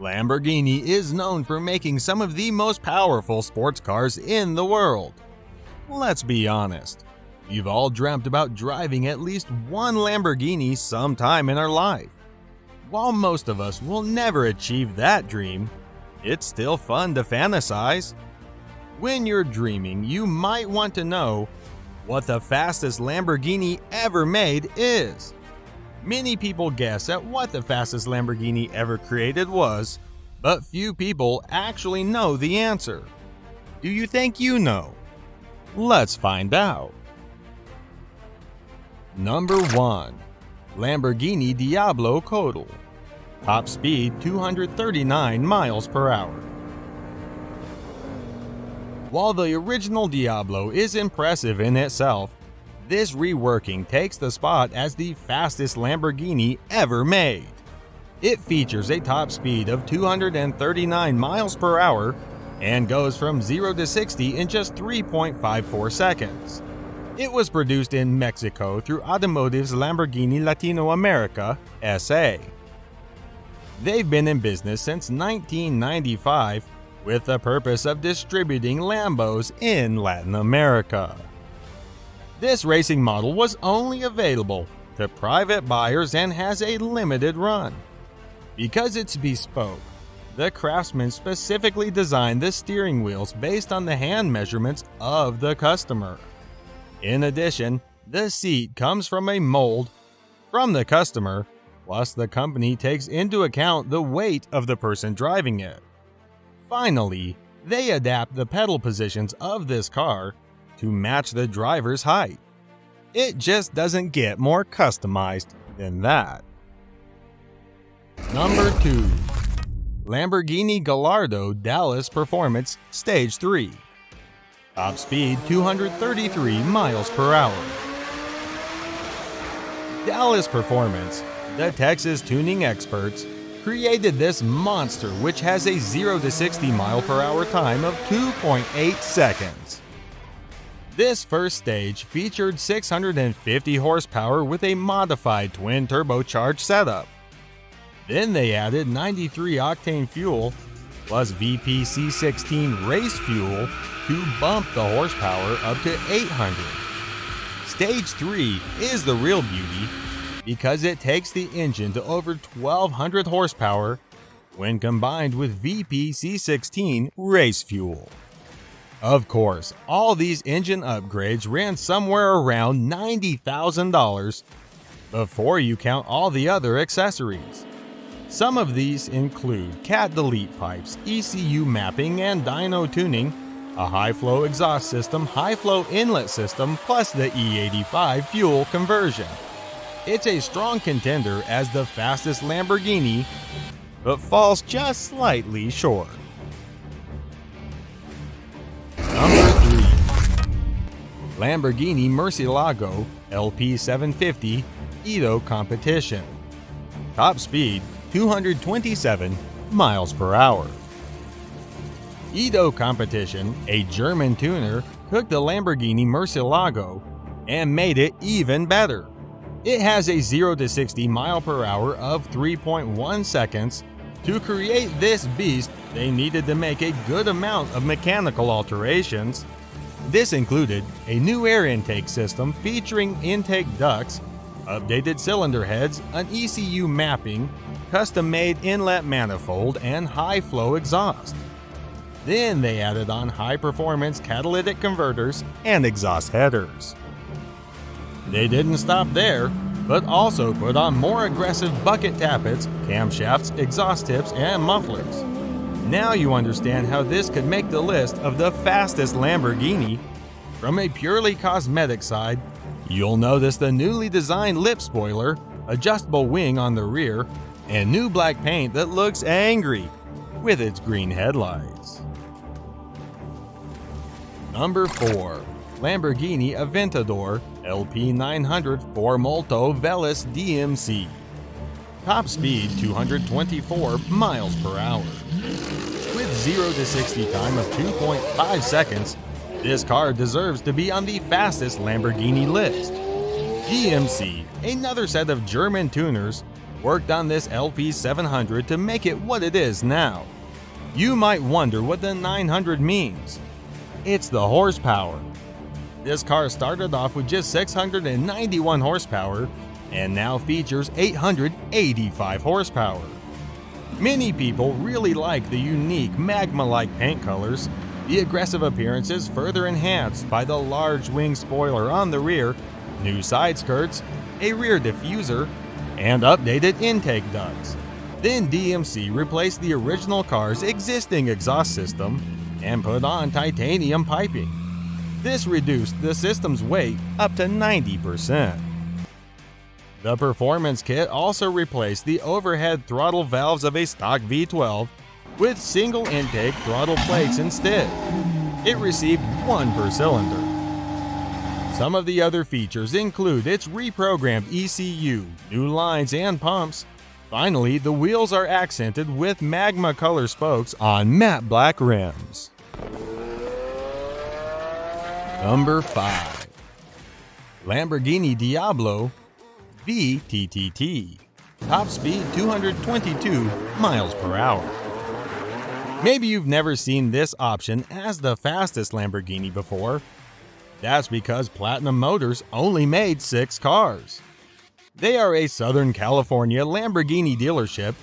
Lamborghini is known for making some of the most powerful sports cars in the world. Let's be honest, we've all dreamt about driving at least one Lamborghini sometime in our life. While most of us will never achieve that dream, it's still fun to fantasize. When you're dreaming, you might want to know what the fastest Lamborghini ever made is. Many people guess at what the fastest Lamborghini ever created was, but few people actually know the answer. Do you think you know? Let's find out. Number 1. Lamborghini Diablo Codal. Top speed 239 miles per hour. While the original Diablo is impressive in itself, this reworking takes the spot as the fastest Lamborghini ever made. It features a top speed of 239 miles per hour and goes from 0 to 60 in just 3.54 seconds. It was produced in Mexico through Automotive's Lamborghini Latino America, SA. They've been in business since 1995 with the purpose of distributing Lambos in Latin America. This racing model was only available to private buyers and has a limited run. Because it's bespoke, the craftsman specifically designed the steering wheels based on the hand measurements of the customer. In addition, the seat comes from a mold from the customer, plus the company takes into account the weight of the person driving it. Finally, they adapt the pedal positions of this car to match the driver's height. It just doesn't get more customized than that. Number 2. Lamborghini Gallardo Dallas Performance Stage 3. Top speed 233 miles per hour. Dallas Performance, the Texas tuning experts, created this monster which has a 0 to 60 mile per hour time of 2.8 seconds. This first stage featured 650 horsepower with a modified twin turbocharged setup. Then they added 93 octane fuel plus VPC16 race fuel to bump the horsepower up to 800. Stage 3 is the real beauty because it takes the engine to over 1200 horsepower when combined with VPC16 race fuel. Of course, all these engine upgrades ran somewhere around $90,000 before you count all the other accessories. Some of these include cat delete pipes, ECU mapping and dyno tuning, a high-flow exhaust system, high-flow inlet system, plus the E85 fuel conversion. It's a strong contender as the fastest Lamborghini, but falls just slightly short. Number 3. Lamborghini Murcielago LP750 Edo Competition. Top speed 227 miles per hour. Edo Competition, a German tuner, took the Lamborghini Murcielago and made it even better. It has a 0 to 60 mile per hour of 3.1 seconds. To create this beast, they needed to make a good amount of mechanical alterations. This included a new air intake system featuring intake ducts, updated cylinder heads, an ECU mapping, custom-made inlet manifold, and high-flow exhaust. Then they added on high-performance catalytic converters and exhaust headers. They didn't stop there, but also put on more aggressive bucket tappets, camshafts, exhaust tips, and mufflers. Now you understand how this could make the list of the fastest Lamborghini. From a purely cosmetic side, you'll notice the newly designed lip spoiler, adjustable wing on the rear, and new black paint that looks angry with its green headlights. Number 4. Lamborghini Aventador LP900 4Molto Veloce DMC. Top speed 224 miles per hour. With 0 to 60 time of 2.5 seconds, this car deserves to be on the fastest Lamborghini list. DMC, another set of German tuners, worked on this LP700 to make it what it is now. You might wonder what the 900 means. It's the horsepower. This car started off with just 691 horsepower and now features 885 horsepower. Many people really like the unique magma-like paint colors. The aggressive appearance is further enhanced by the large wing spoiler on the rear, new side skirts, a rear diffuser, and updated intake ducts. Then DMC replaced the original car's existing exhaust system and put on titanium piping. This reduced the system's weight up to 90%. The performance kit also replaced the overhead throttle valves of a stock V12 with single intake throttle plates instead. It received one per cylinder. Some of the other features include its reprogrammed ECU, new lines and pumps. Finally, the wheels are accented with magma color spokes on matte black rims. Number 5. Lamborghini Diablo VTTT. Top speed 222 miles per hour. Maybe you've never seen this option as the fastest Lamborghini before. That's because Platinum Motors only made 6 cars. They are a Southern California Lamborghini dealership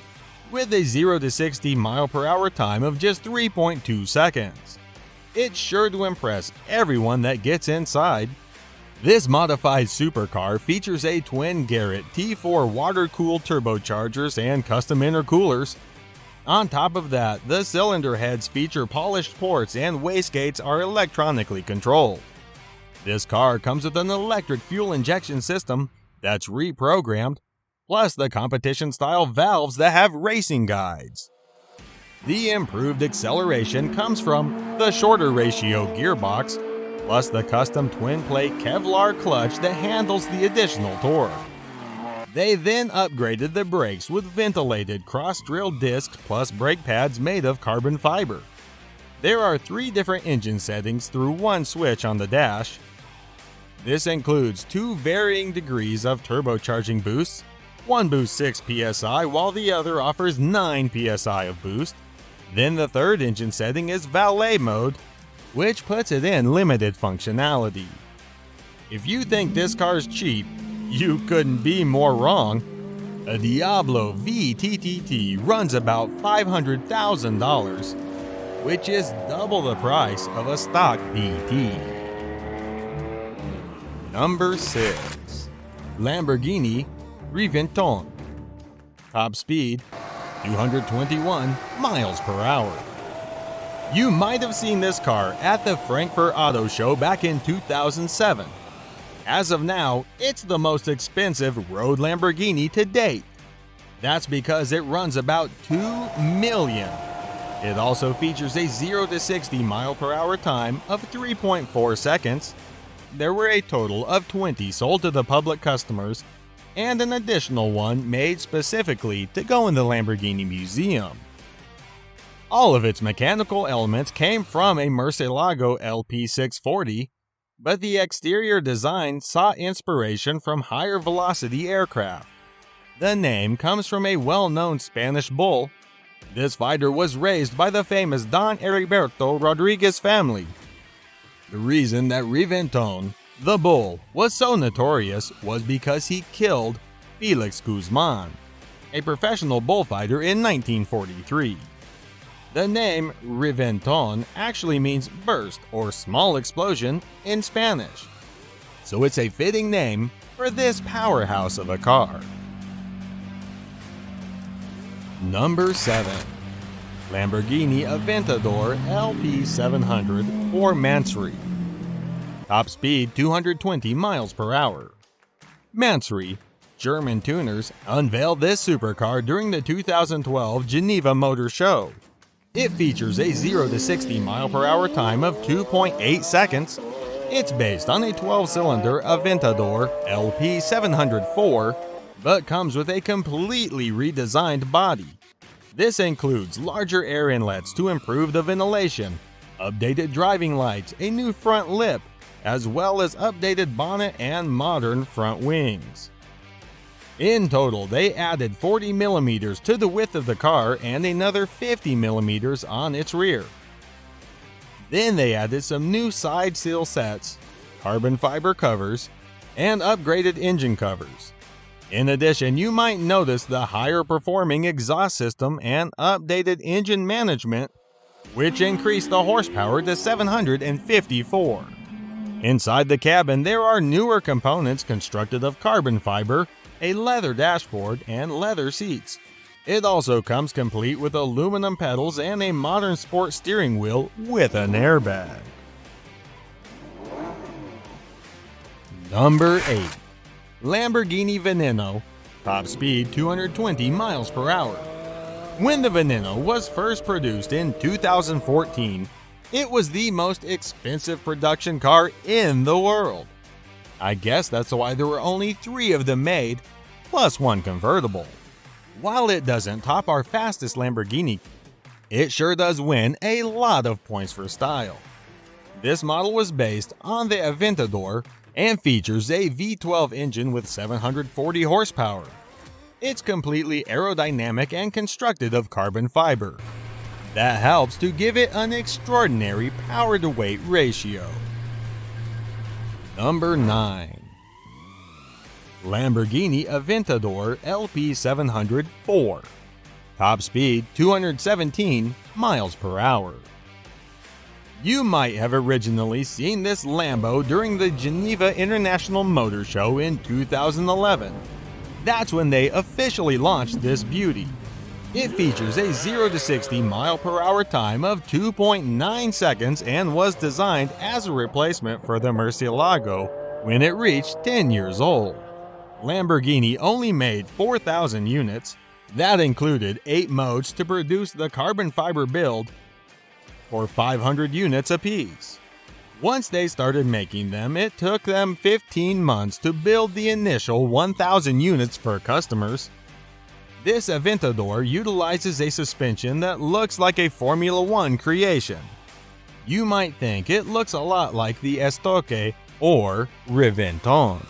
with a 0 to 60 mile per hour time of just 3.2 seconds. It's sure to impress everyone that gets inside. This modified supercar features a twin Garrett T4 water-cooled turbochargers and custom intercoolers. On top of that, the cylinder heads feature polished ports and wastegates are electronically controlled. This car comes with an electric fuel injection system that's reprogrammed, plus the competition-style valves that have racing guides. The improved acceleration comes from the shorter ratio gearbox, plus the custom twin-plate Kevlar clutch that handles the additional torque. They then upgraded the brakes with ventilated cross-drilled discs plus brake pads made of carbon fiber. There are 3 different engine settings through one switch on the dash. This includes 2 varying degrees of turbocharging boosts. One boosts 6 psi while the other offers 9 psi of boost. Then the third engine setting is valet mode, which puts it in limited functionality. If you think this car's cheap, you couldn't be more wrong. A Diablo VTTT runs about $500,000, which is double the price of a stock VT. Number 6. Lamborghini Reventone. Top speed 221 miles per hour. You might have seen this car at the Frankfurt Auto Show back in 2007. As of now, it's the most expensive road Lamborghini to date. That's because it runs about $2 million. It also features a 0 to 60 mile per hour time of 3.4 seconds. There were a total of 20 sold to the public customers, and an additional one made specifically to go in the Lamborghini Museum. All of its mechanical elements came from a Murcielago LP640, but the exterior design sought inspiration from higher velocity aircraft. The name comes from a well-known Spanish bull. This fighter was raised by the famous Don Heriberto Rodriguez family. The reason that Reventone, the bull, was so notorious was because he killed Felix Guzman, a professional bullfighter in 1943. The name Reventone actually means burst or small explosion in Spanish, so it's a fitting name for this powerhouse of a car. Number 7. Lamborghini Aventador LP700 or Mansory. Top speed 220 miles per hour. Mansory, German tuners, unveiled this supercar during the 2012 Geneva Motor Show. It features a 0 to 60 mile per hour time of 2.8 seconds. It's based on a 12-cylinder Aventador LP704, but comes with a completely redesigned body. This includes larger air inlets to improve the ventilation, updated driving lights, a new front lip, as well as updated bonnet and modern front wings. In total, they added 40 millimeters to the width of the car and another 50 millimeters on its rear. Then they added some new side sill sets, carbon fiber covers, and upgraded engine covers. In addition, you might notice the higher performing exhaust system and updated engine management, which increased the horsepower to 754. Inside the cabin, there are newer components constructed of carbon fiber, a leather dashboard, and leather seats. It also comes complete with aluminum pedals and a modern sport steering wheel with an airbag. Number 8. Lamborghini Veneno, top speed 220 miles per hour. When the Veneno was first produced in 2014, it was the most expensive production car in the world. I guess that's why there were only 3 of them made, plus one convertible. While it doesn't top our fastest Lamborghini, it sure does win a lot of points for style. This model was based on the Aventador and features a V12 engine with 740 horsepower. It's completely aerodynamic and constructed of carbon fiber. That helps to give it an extraordinary power-to-weight ratio. Number 9. Lamborghini Aventador LP700 4. Top speed 217 miles per hour. You might have originally seen this Lambo during the Geneva International Motor Show in 2011. That's when they officially launched this beauty. It features a 0 to 60 mile per hour time of 2.9 seconds and was designed as a replacement for the Murcielago when it reached 10 years old. Lamborghini only made 4,000 units. That included 8 modes to produce the carbon fiber build for 500 units apiece. Once they started making them, it took them 15 months to build the initial 1,000 units for customers. This Aventador utilizes a suspension that looks like a Formula One creation. You might think it looks a lot like the Estoque or Reventon.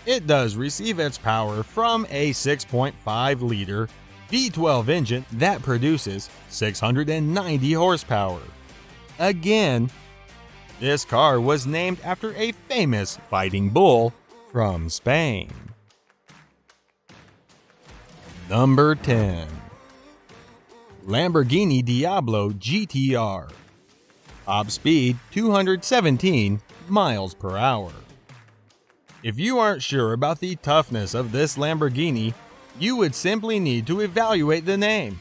It does receive its power from a 6.5-liter V12 engine that produces 690 horsepower. Again, this car was named after a famous fighting bull from Spain. Number 10. Lamborghini Diablo GTR. Top speed 217 miles per hour. If you aren't sure about the toughness of this Lamborghini, you would simply need to evaluate the name.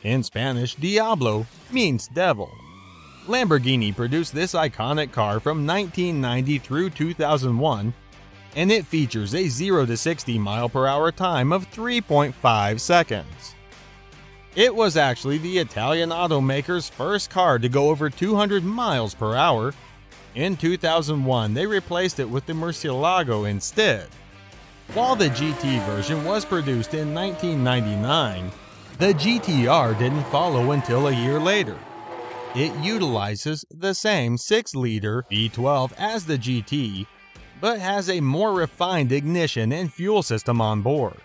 In Spanish, Diablo means devil. Lamborghini produced this iconic car from 1990 through 2001, and it features a 0 to 60 mile per hour time of 3.5 seconds. It was actually the Italian automaker's first car to go over 200 miles per hour. In 2001, they replaced it with the Murcielago instead. While the GT version was produced in 1999, the GTR didn't follow until a year later. It utilizes the same 6-liter V12 as the GT, but has a more refined ignition and fuel system on board.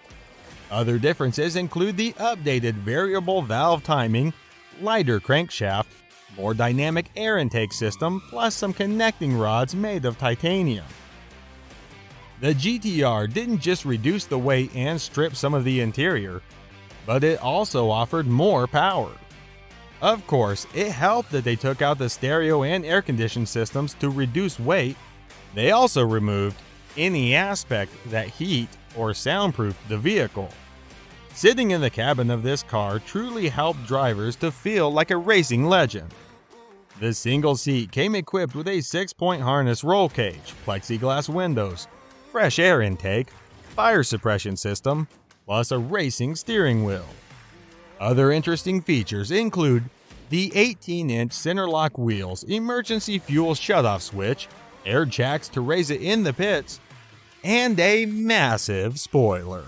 Other differences include the updated variable valve timing, lighter crankshaft, more dynamic air intake system, plus some connecting rods made of titanium. The GTR didn't just reduce the weight and strip some of the interior, but it also offered more power. Of course, it helped that they took out the stereo and air conditioning systems to reduce weight. They also removed any aspect that heat or soundproofed the vehicle. Sitting in the cabin of this car truly helped drivers to feel like a racing legend. The single seat came equipped with a 6-point harness roll cage, plexiglass windows, fresh air intake, fire suppression system, plus a racing steering wheel. Other interesting features include the 18-inch center lock wheels, emergency fuel shutoff switch, air jacks to raise it in the pits, and a massive spoiler.